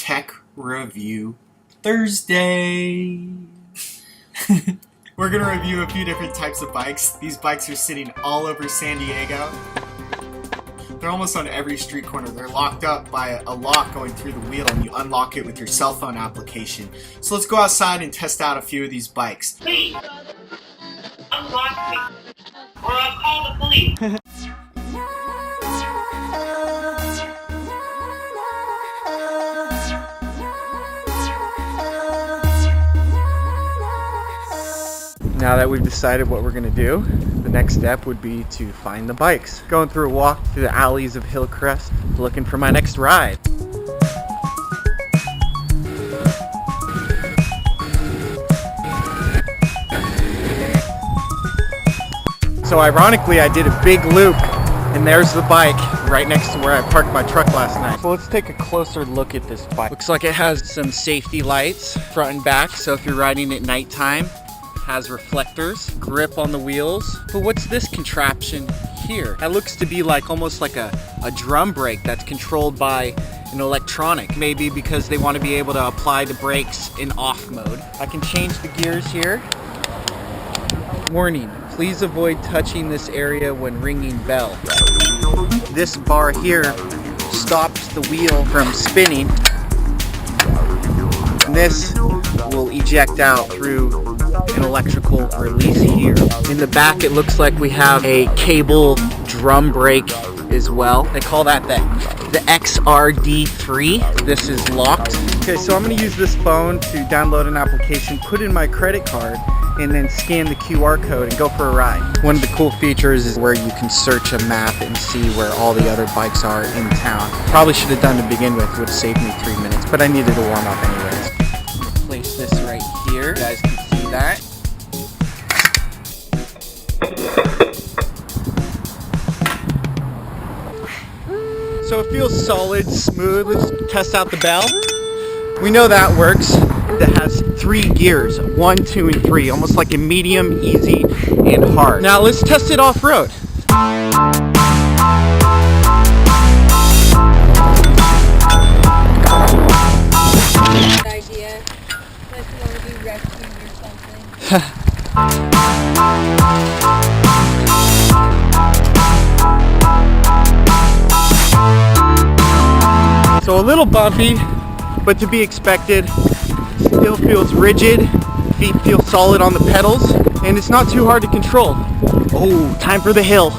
Tech Review Thursday. We're gonna review a few different types of bikes. These bikes are sitting all over San Diego. They're almost on every street corner. They're locked up by a lock going through the wheel, and you unlock it with your cell phone application. So let's go outside and test out a few of these bikes. Please, unlock me, or I'll call the police. Now that we've decided what we're going to do, the next step would be to find the bikes. Going through a walk through the alleys of Hillcrest, looking for my next ride. So ironically, I did a big loop, and there's the bike right next to where I parked my truck last night. So let's take a closer look at this bike. Looks like it has some safety lights front and back, so if you're riding at nighttime, has reflectors, grip on the wheels. But what's this contraption here? That looks to be like almost like a drum brake that's controlled by an electronic. Maybe because they want to be able to apply the brakes in off mode. I can change the gears here. Warning, please avoid touching this area when ringing bell. This bar here stops the wheel from spinning. And this will eject out through an electrical release here. In the back it looks like we have a cable drum brake as well. They call that the XRD3. This is locked. Okay, so I'm going to use this phone to download an application, put in my credit card, and then scan the QR code and go for a ride. One of the cool features is where you can search a map and see where all the other bikes are in town. Probably should have done to begin with, it would have saved me 3 minutes, but I needed to warm up anyways. Place this right here. You guys can see that. So it feels solid, smooth. Let's test out the bell. We know that works. That has 3 gears, 1, 2, and 3, almost like a medium, easy, and hard. Now let's test it off-road. Good idea. Like you want to be rescuing or something. So a little bumpy, but to be expected. Still feels rigid, feet feel solid on the pedals, and it's not too hard to control. Oh, time for the hill.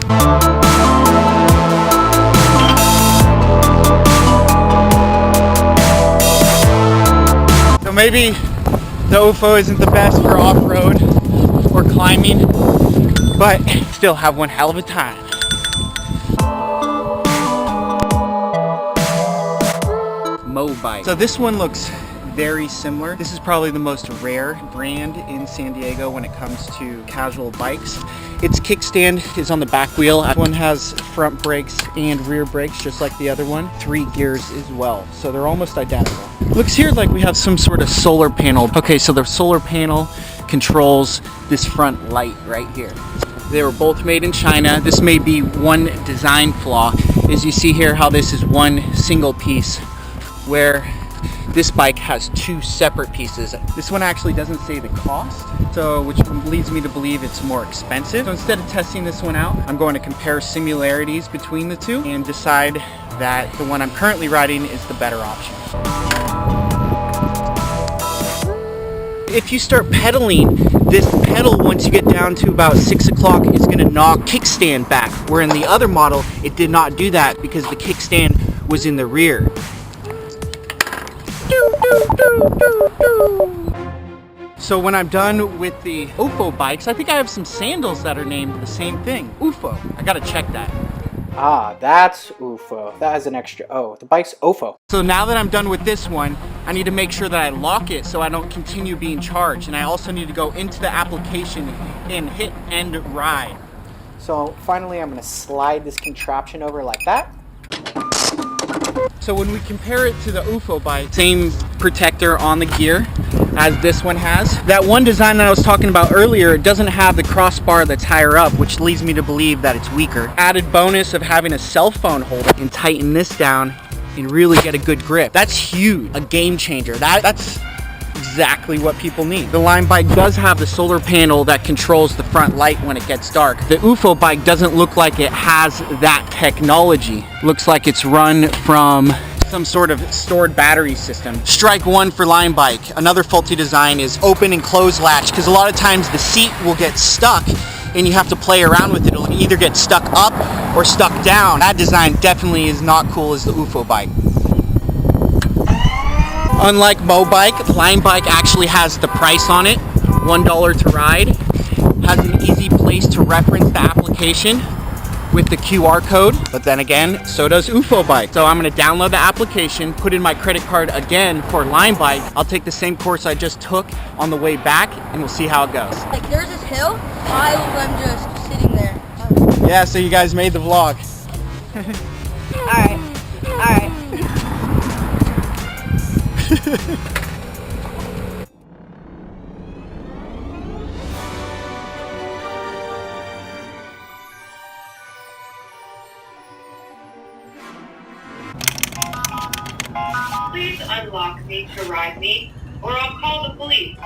So maybe the UFO isn't the best for off-road or climbing, but still have one hell of a time. Mobike. So this one looks very similar. This is probably the most rare brand in San Diego when it comes to casual bikes. Its kickstand is on the back wheel. This one has front brakes and rear brakes just like the other one. 3 gears as well, so they're almost identical. Looks here like we have some sort of solar panel. Okay, so the solar panel controls this front light right here. They were both made in China. This may be one design flaw. As you see here how this is one single piece, where this bike has 2 separate pieces. This one actually doesn't say the cost, so which leads me to believe it's more expensive. So instead of testing this one out, I'm going to compare similarities between the two and decide that the one I'm currently riding is the better option. If you start pedaling, this pedal, once you get down to about 6 o'clock, is going to knock kickstand back, where in the other model, it did not do that because the kickstand was in the rear. So when I'm done with the UFO bikes, I think I have some sandals that are named the same thing, UFO. I gotta check that. Ah, that's UFO. That has an extra O. The bike's OFO. So now that I'm done with this one, I need to make sure that I lock it so I don't continue being charged. And I also need to go into the application and hit end ride. So finally I'm gonna slide this contraption over like that. So when we compare it to the UFO bike, same protector on the gear as this one has. That one design that I was talking about earlier, it doesn't have the crossbar that's higher up, which leads me to believe that it's weaker. Added bonus of having a cell phone holder and tighten this down and really get a good grip. That's huge, a game changer. That's exactly what people need. The Limebike does have the solar panel that controls the front light when it gets dark. The UFO bike doesn't look like it has that technology. Looks like it's run from some sort of stored battery system. Strike one for Limebike. Another faulty design is open and close latch, because a lot of times the seat will get stuck and you have to play around with it. It'll either get stuck up or stuck down. That design definitely is not cool as the UFO bike. Unlike Mobike, Limebike actually has the price on it, $1 to ride. Has an easy place to reference the application with the QR code, but then again, so does UFO Bike. So I'm gonna download the application, put in my credit card again for Limebike. I'll take the same course I just took on the way back, and we'll see how it goes. Like there's this hill, I'm just sitting there. Yeah, so you guys made the vlog. Alright. Please unlock me to ride me, or I'll call the police.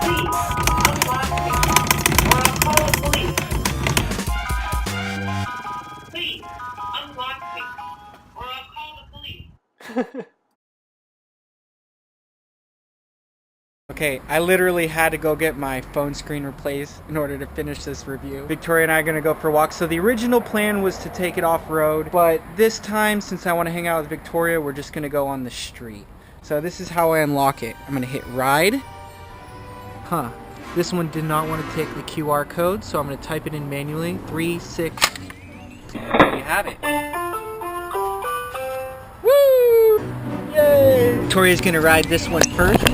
Please unlock me, or I'll call the police. Please unlock me, or I'll call the police. Okay, I literally had to go get my phone screen replaced in order to finish this review. Victoria and I are gonna go for a walk. So the original plan was to take it off-road, but this time, since I wanna hang out with Victoria, we're just gonna go on the street. So this is how I unlock it. I'm gonna hit ride. This one did not want to take the QR code, so I'm gonna type it in manually. 3, 6, there you have it. Woo! Yay! Victoria's gonna ride this one first.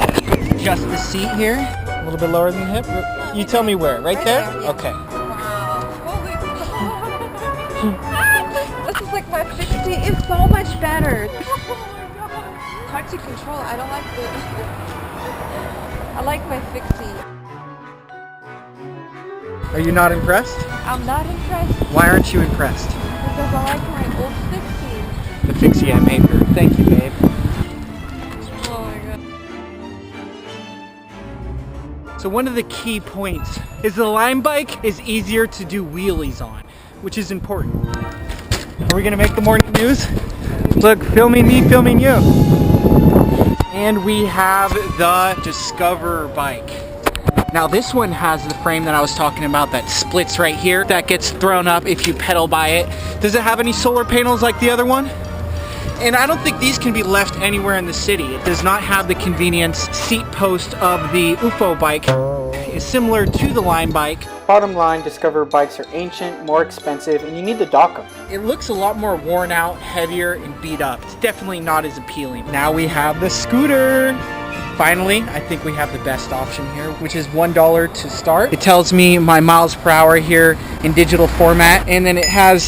Adjust the seat here, a little bit lower than the hip. You tell me where, right there? Okay. Wow. This is like my fixed seat. It's so much better. Hard to control. I don't like the. I like my fixed seat. Are you not impressed? I'm not impressed Why aren't you impressed? because I like my old fixed seat. The fixie I made her. Thank you, babe. Oh my god. So one of the key points is the Limebike is easier to do wheelies on, which is important. Are we gonna make the morning news? Look, filming me, filming you. And we have the Discover bike. Now this one has the frame that I was talking about that splits right here, that gets thrown up if you pedal by it. Does it have any solar panels like the other one? And I don't think these can be left anywhere in the city. It does not have the convenience seat post of the UFO bike. It's similar to the Limebike. Bottom line, Discover bikes are ancient, more expensive, and you need to dock them. It looks a lot more worn out, heavier, and beat up. It's definitely not as appealing. Now we have the scooter. Finally, I think we have the best option here, which is $1 to start. It tells me my miles per hour here in digital format, and then it has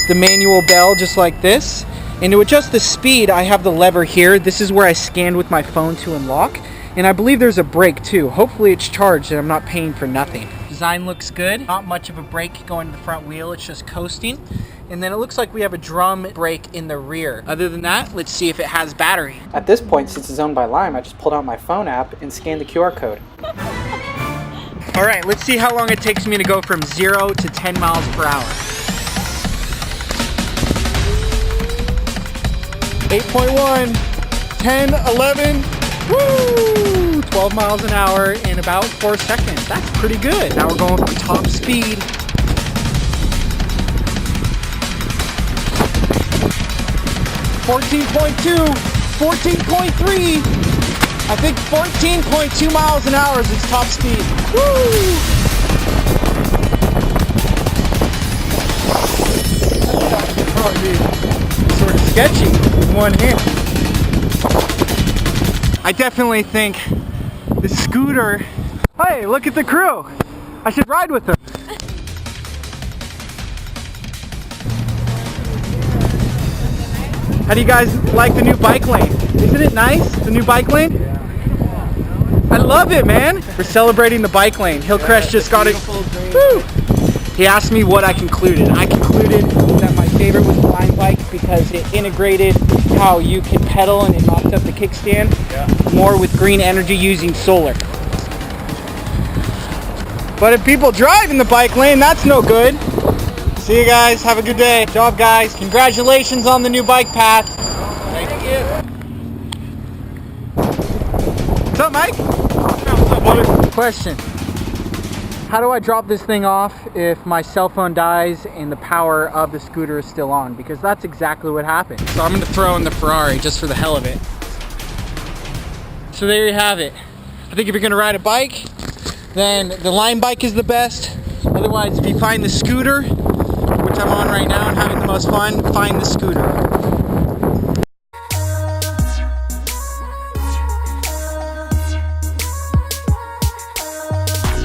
the manual bell just like this. And to adjust the speed, I have the lever here. This is where I scanned with my phone to unlock. And I believe there's a brake too. Hopefully it's charged and I'm not paying for nothing. Design looks good. Not much of a brake going to the front wheel. It's just coasting. And then it looks like we have a drum brake in the rear. Other than that, let's see if it has battery. At this point, since it's owned by Lime, I just pulled out my phone app and scanned the QR code. All right, let's see how long it takes me to go from 0 to 10 miles per hour. 8.1, 10, 11, woo! 12 miles an hour in about 4 seconds. That's pretty good. Now we're going for top speed. 14.2, 14.3. I think 14.2 miles an hour is its top speed. Woo! Oh, dude. Sort of sketchy with one hand. I definitely think the scooter. Hey, look at the crew. I should ride with them. How do you guys like the new bike lane? Isn't it nice, the new bike lane? I love it, man. We're celebrating the bike lane. Hillcrest just got it. Woo! He asked me what I concluded. I concluded that my favorite with the Limebike because it integrated how you can pedal and it knocks up the kickstand. More with green energy using solar. But if people drive in the bike lane, that's no good. See you guys. Have a good day. Good job, guys. Congratulations on the new bike path. Thank you. What's up, Mike? What's up, brother? Question. How do I drop this thing off if my cell phone dies and the power of the scooter is still on? Because that's exactly what happened. So I'm going to throw in the Ferrari just for the hell of it. So there you have it. I think if you're going to ride a bike, then the Limebike is the best. Otherwise, if you find the scooter, which I'm on right now and having the most fun, find the scooter.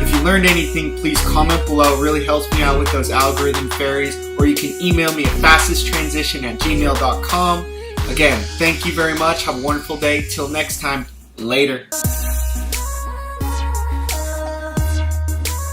If you learned anything, please comment below. It really helps me out with those algorithm fairies. Or you can email me at fastesttransition@gmail.com. Again, thank you very much. Have a wonderful day. Till next time, later.